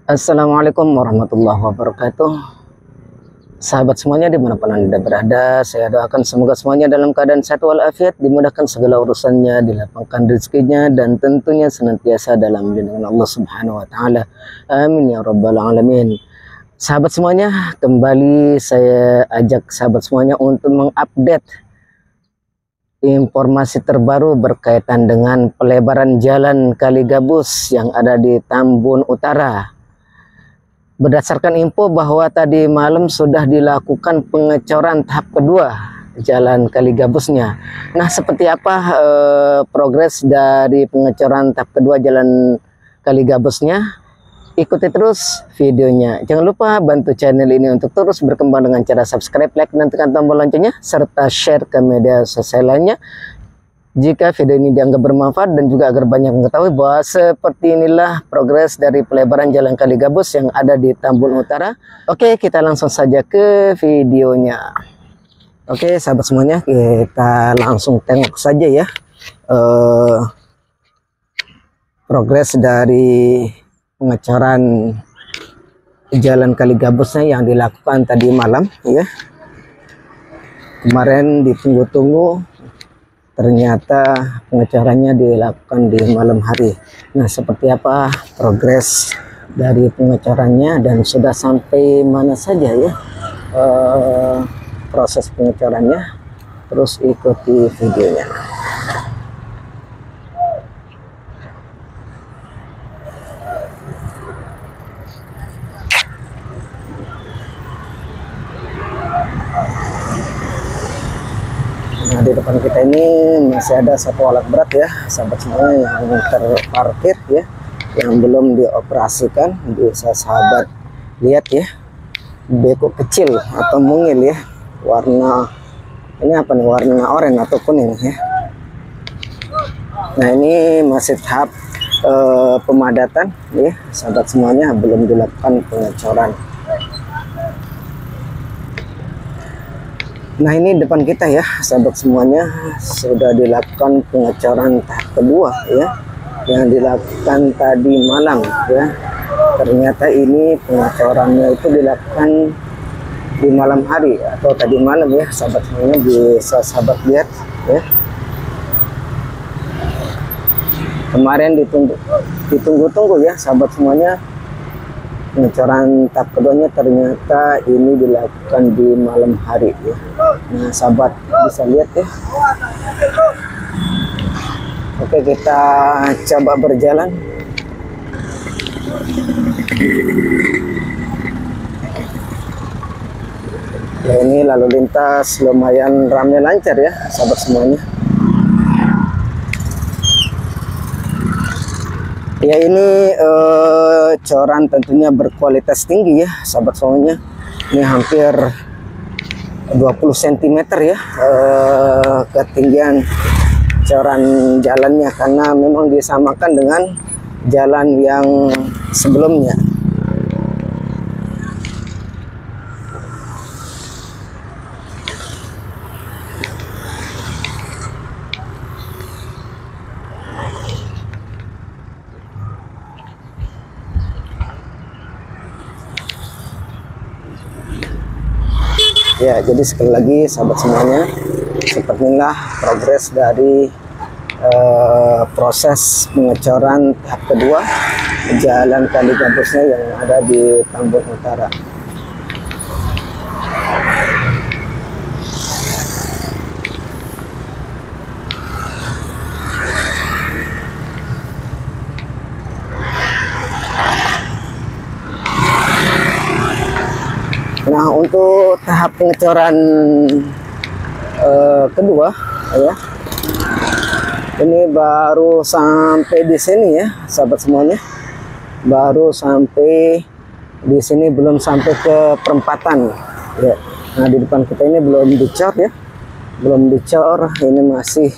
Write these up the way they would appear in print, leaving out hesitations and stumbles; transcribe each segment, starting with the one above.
Assalamualaikum warahmatullahi wabarakatuh. Sahabat semuanya dimanapun Anda berada, saya doakan semoga semuanya dalam keadaan sehat walafiat, dimudahkan segala urusannya, dilapangkan rezekinya, dan tentunya senantiasa dalam lindungan Allah Subhanahu wa Ta'ala. Amin ya Rabbal 'Alamin. Sahabat semuanya, kembali saya ajak sahabat semuanya untuk mengupdate informasi terbaru berkaitan dengan pelebaran jalan Kaligabus yang ada di Tambun Utara. Berdasarkan info bahwa tadi malam sudah dilakukan pengecoran tahap kedua jalan Kaligabusnya. Nah, seperti apa progres dari pengecoran tahap kedua jalan Kaligabusnya? Ikuti terus videonya. Jangan lupa bantu channel ini untuk terus berkembang dengan cara subscribe, like, dan tekan tombol loncengnya, serta share ke media sosial lainnya. Jika video ini dianggap bermanfaat dan juga agar banyak mengetahui bahwa seperti inilah progres dari pelebaran jalan Kaligabus yang ada di Tambun Utara. Oke, kita langsung saja ke videonya. Oke, sahabat semuanya, kita langsung tengok saja ya progres dari pengecoran jalan Kaligabusnya yang dilakukan tadi malam ya. Kemarin ditunggu-tunggu, ternyata pengecorannya dilakukan di malam hari. Nah, seperti apa progres dari pengecorannya dan sudah sampai mana saja ya proses pengecorannya? Terus ikuti videonya. Nah, di depan kita ini masih ada satu alat berat ya, sahabat semuanya, yang terparkir ya, yang belum dioperasikan. Bisa sahabat lihat ya, beko kecil atau mungil ya, warna ini apa nih, warna oranye atau kuning ya. Nah, ini masih tahap pemadatan ya, sahabat semuanya, belum dilakukan pengecoran. Nah, ini depan kita ya, sahabat semuanya, sudah dilakukan pengecoran tahap kedua ya, yang dilakukan tadi malam ya. Ternyata ini pengecorannya itu dilakukan di malam hari atau tadi malam ya, sahabat semuanya, bisa sahabat lihat ya. Kemarin ditunggu-tunggu ya, sahabat semuanya, pengecoran tahap keduanya ternyata ini dilakukan di malam hari ya. Nah, sahabat bisa lihat ya. Oke, kita coba berjalan. Ya, ini lalu lintas lumayan ramai lancar ya, sahabat semuanya. Ya, ini coran tentunya berkualitas tinggi ya, sahabat semuanya. Ini hampir 20 cm ya ketinggian coran jalannya, karena memang disamakan dengan jalan yang sebelumnya. Ya, jadi sekali lagi sahabat semuanya, seperti inilah progres dari proses pengecoran tahap kedua jalan Kaligabusnya yang ada di Tambun Utara. Nah, untuk tahap pengecoran kedua ya, ini baru sampai di sini ya, sahabat semuanya. Baru sampai di sini, belum sampai ke perempatan ya. Nah, di depan kita ini belum dicor ya, belum dicor. Ini masih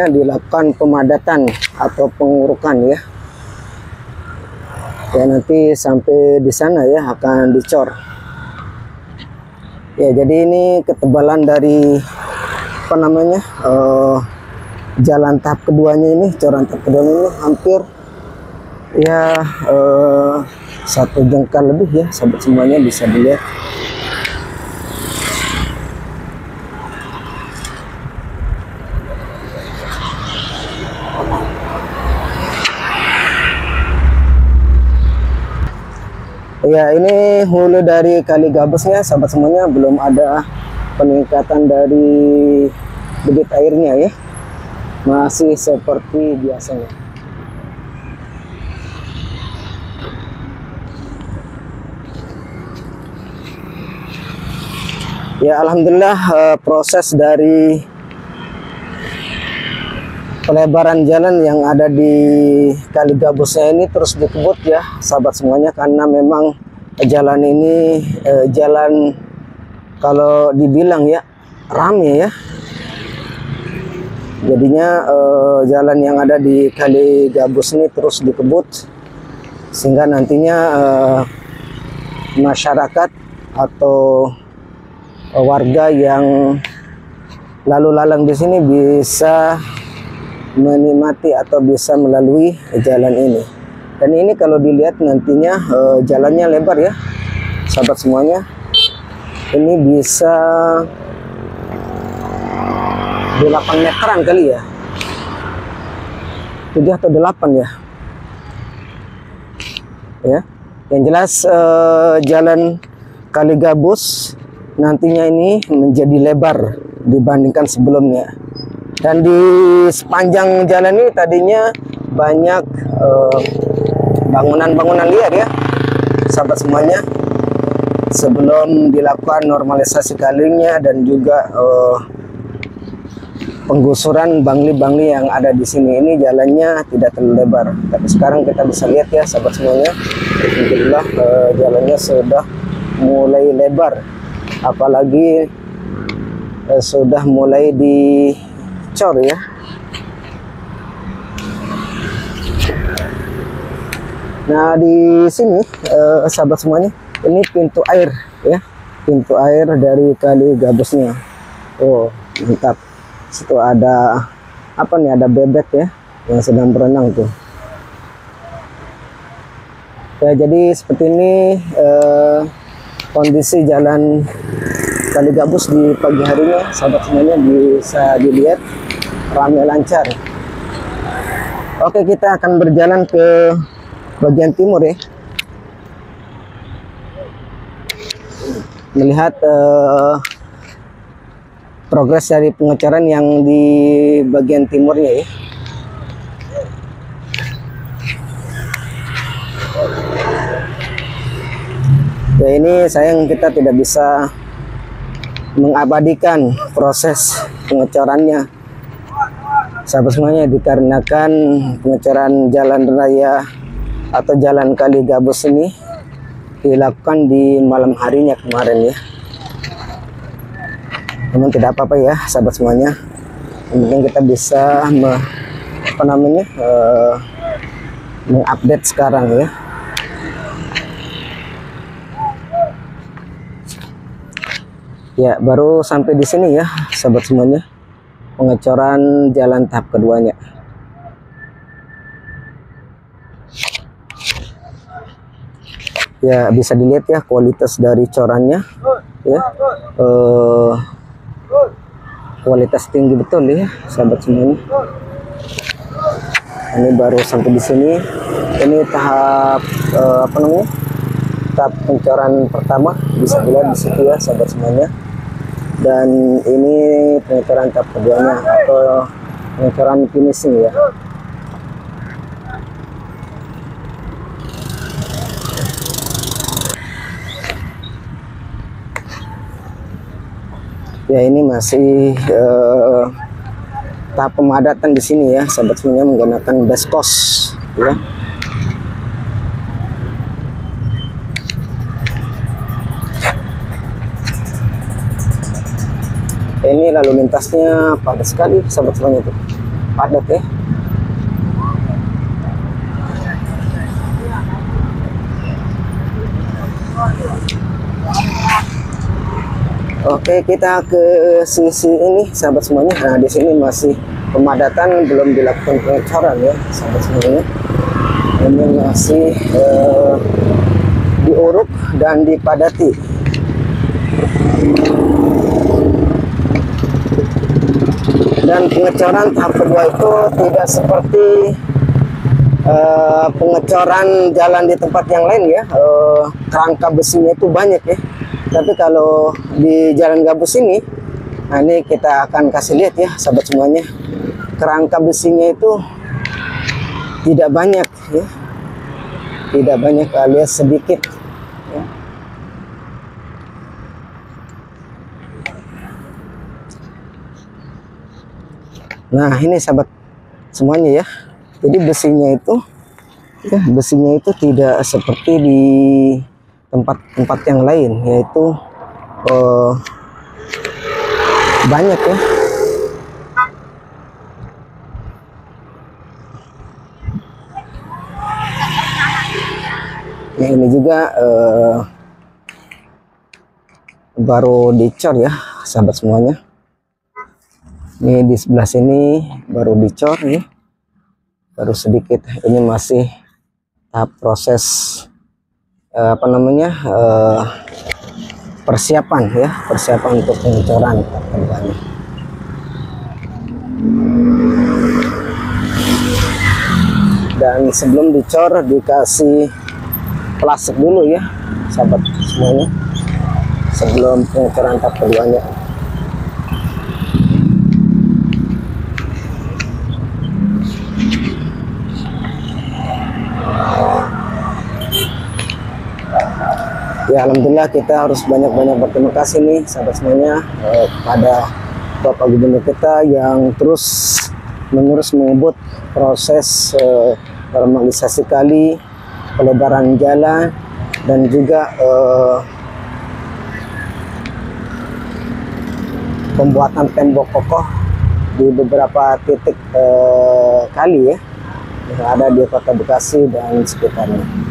dilakukan pemadatan atau pengurukan ya. Ya, nanti sampai di sana ya akan dicor. Ya, jadi ini ketebalan dari jalan tahap keduanya ini, coran tahap kedua ini hampir Ya, 1 jengkal lebih ya, sahabat semuanya, bisa dilihat. Ya, ini hulu dari Kali Gabusnya, sahabat semuanya, belum ada peningkatan dari debit airnya ya, masih seperti biasanya. Ya, alhamdulillah, proses dari pelebaran jalan yang ada di Kali Gabusnya ini terus dikebut ya, sahabat semuanya, karena memang jalan ini jalan kalau dibilang ya rame ya. Jadinya jalan yang ada di Kali Gabus ini terus dikebut, sehingga nantinya masyarakat atau warga yang lalu lalang di sini bisa menikmati atau bisa melalui jalan ini. Dan ini kalau dilihat nantinya jalannya lebar ya, sahabat semuanya. Ini bisa 8 meteran kali ya, 7 atau 8 ya. Ya, yang jelas jalan Kali Gabus nantinya ini menjadi lebar dibandingkan sebelumnya. Dan di sepanjang jalan ini tadinya banyak bangunan-bangunan liar ya, sahabat semuanya, sebelum dilakukan normalisasi kalinya dan juga penggusuran bangli-bangli yang ada di sini. Ini jalannya tidak terlalu lebar, tapi sekarang kita bisa lihat ya, sahabat semuanya, alhamdulillah jalannya sudah mulai lebar, apalagi sudah mulai dicor ya. Nah, di sini sahabat semuanya, ini pintu air ya, pintu air dari Kali Gabusnya. Oh, mantap. Situ ada apa nih, ada bebek ya yang sedang berenang tuh ya. Jadi seperti ini kondisi jalan Kali Gabus di pagi harinya, sahabat semuanya, bisa dilihat ramai lancar. Oke, kita akan berjalan ke bagian timur ya, melihat progres dari pengecoran yang di bagian timurnya ya. Ya, ini sayang kita tidak bisa mengabadikan proses pengecorannya, sahabat semuanya, dikarenakan pengecoran jalan raya atau jalan Kali Gabus ini dilakukan di malam harinya kemarin ya. Namun tidak apa-apa ya, sahabat semuanya, yang penting kita bisa mengupdate sekarang ya. Ya, baru sampai di sini ya, sahabat semuanya, pengecoran jalan tahap keduanya. Ya, bisa dilihat ya kualitas dari corannya ya, kualitas tinggi betul ya, sahabat semuanya. Ini baru sampai di sini. Ini tahap tahap pengecoran pertama, bisa dilihat di situ ya, sahabat semuanya. Dan ini pengecoran tahap keduanya atau pengecoran finishing ya. Ya, ini masih tahap pemadatan di sini ya, sahabat semuanya, menggunakan beskos ya. Ini lalu lintasnya padat sekali, sahabat semuanya, tuh padat ya. Oke, kita ke sisi ini, sahabat semuanya. Nah, di sini masih pemadatan, belum dilakukan pengecoran ya, sahabat semuanya. Ini ini masih diuruk dan dipadati. Dan pengecoran tahap kedua itu tidak seperti pengecoran jalan di tempat yang lain ya. Kerangka besinya itu banyak ya, tapi kalau di jalan gabus ini, nah ini kita akan kasih lihat ya sahabat semuanya, kerangka besinya itu tidak banyak ya, tidak banyak alias sedikit ya. Nah ini sahabat semuanya ya, jadi besinya itu ya, besinya itu tidak seperti di tempat-tempat yang lain, yaitu banyak ya. Nah, ini juga baru dicor ya sahabat semuanya. Ini di sebelah sini baru dicor ya, baru sedikit. Ini masih tahap proses apa namanya, persiapan ya, persiapan untuk pengecoran. Dan sebelum dicor dikasih plastik dulu ya sahabat semuanya, sebelum pengecoran tahap keduanya. Ya alhamdulillah, kita harus banyak-banyak berterima kasih nih sahabat semuanya kepada Bapak Gubernur kita yang terus menerus mengebut proses normalisasi kali, pelebaran jalan, dan juga pembuatan tembok kokoh di beberapa titik kali ya yang ada di Kota Bekasi dan sekitarnya.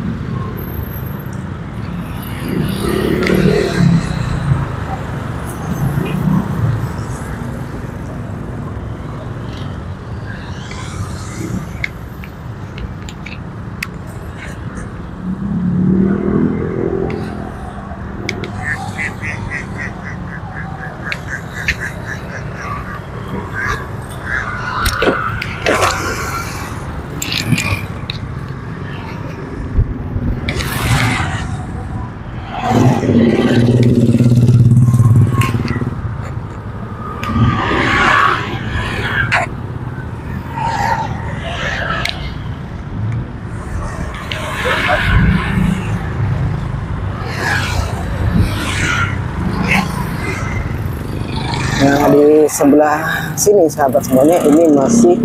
Nah di sebelah sini sahabat semuanya, ini masih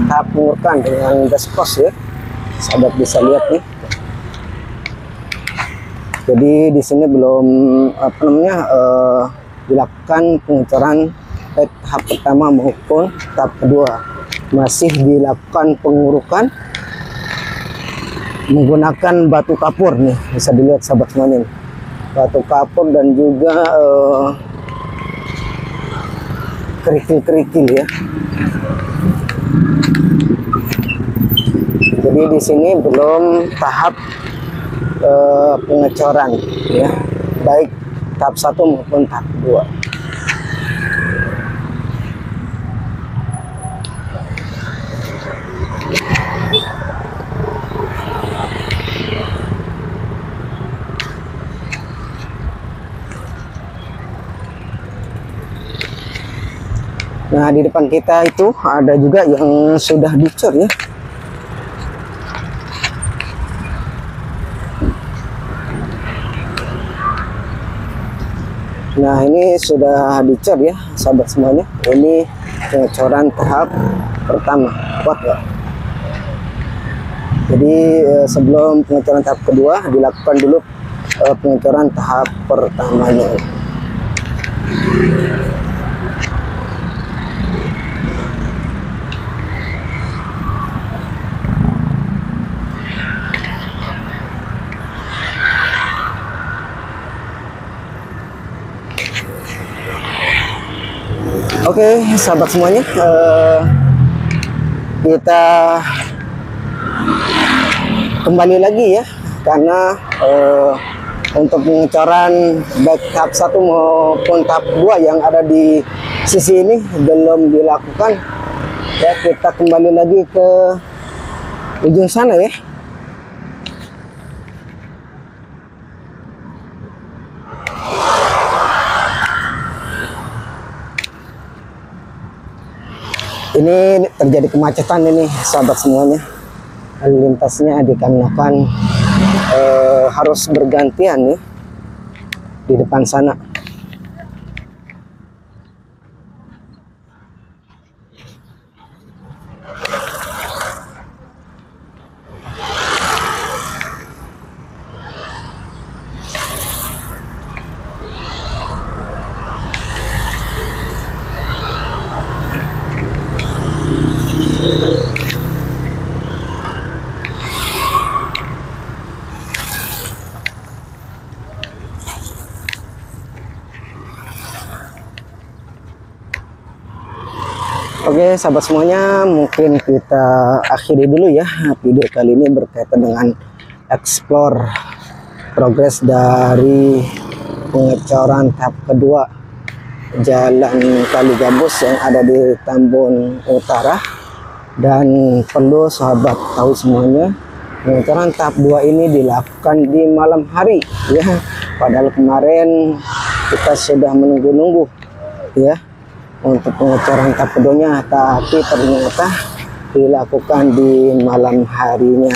tahap pengurukan dengan gaspos ya, sahabat bisa lihat nih. Jadi di sini belum apa namanya dilakukan pengecoran baik tahap pertama maupun tahap kedua, masih dilakukan pengurukan menggunakan batu kapur nih, bisa dilihat sahabat semuanya nih. Batu kapur dan juga kerikil-kerikil ya. Jadi di sini belum tahap pengecoran ya, baik tahap 1 maupun tahap 2. Nah di depan kita itu ada juga yang sudah dicor ya. Nah ini sudah dicor ya sahabat semuanya. Ini pengecoran tahap pertama. Kuat ya. Jadi sebelum pengecoran tahap kedua dilakukan dulu pengecoran tahap pertamanya. Oke, sahabat semuanya, kita kembali lagi ya, karena untuk pengecoran baik tahap 1 maupun tahap 2 yang ada di sisi ini belum dilakukan ya. Kita kembali lagi ke ujung sana ya. Ini terjadi kemacetan ini sahabat semuanya. Lalu lintasnya dikarenakan harus bergantian nih di depan sana. Oke sahabat semuanya, mungkin kita akhiri dulu ya video kali ini berkaitan dengan explore progres dari pengecoran tahap kedua Jalan Kaligabus yang ada di Tambun Utara. Dan perlu sahabat tahu semuanya, pengecoran tahap 2 ini dilakukan di malam hari ya, padahal kemarin kita sudah menunggu-nunggu ya untuk pengecoran tahap keduanya, tapi ternyata dilakukan di malam harinya.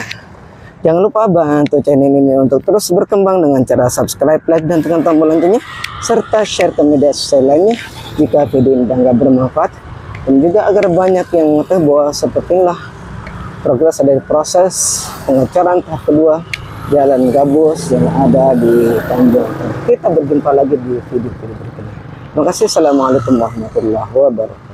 Jangan lupa bantu channel ini untuk terus berkembang dengan cara subscribe, like, dan tekan tombol loncengnya, serta share ke media sosial lainnya jika video ini dianggap bermanfaat, dan juga agar banyak yang mengetahui bahwa seperti inilah progres dari proses pengecoran tahap kedua Jalan Gabus yang ada di Tambun. Kita berjumpa lagi di video berikutnya. Terima kasih. Assalamualaikum warahmatullahi wabarakatuh.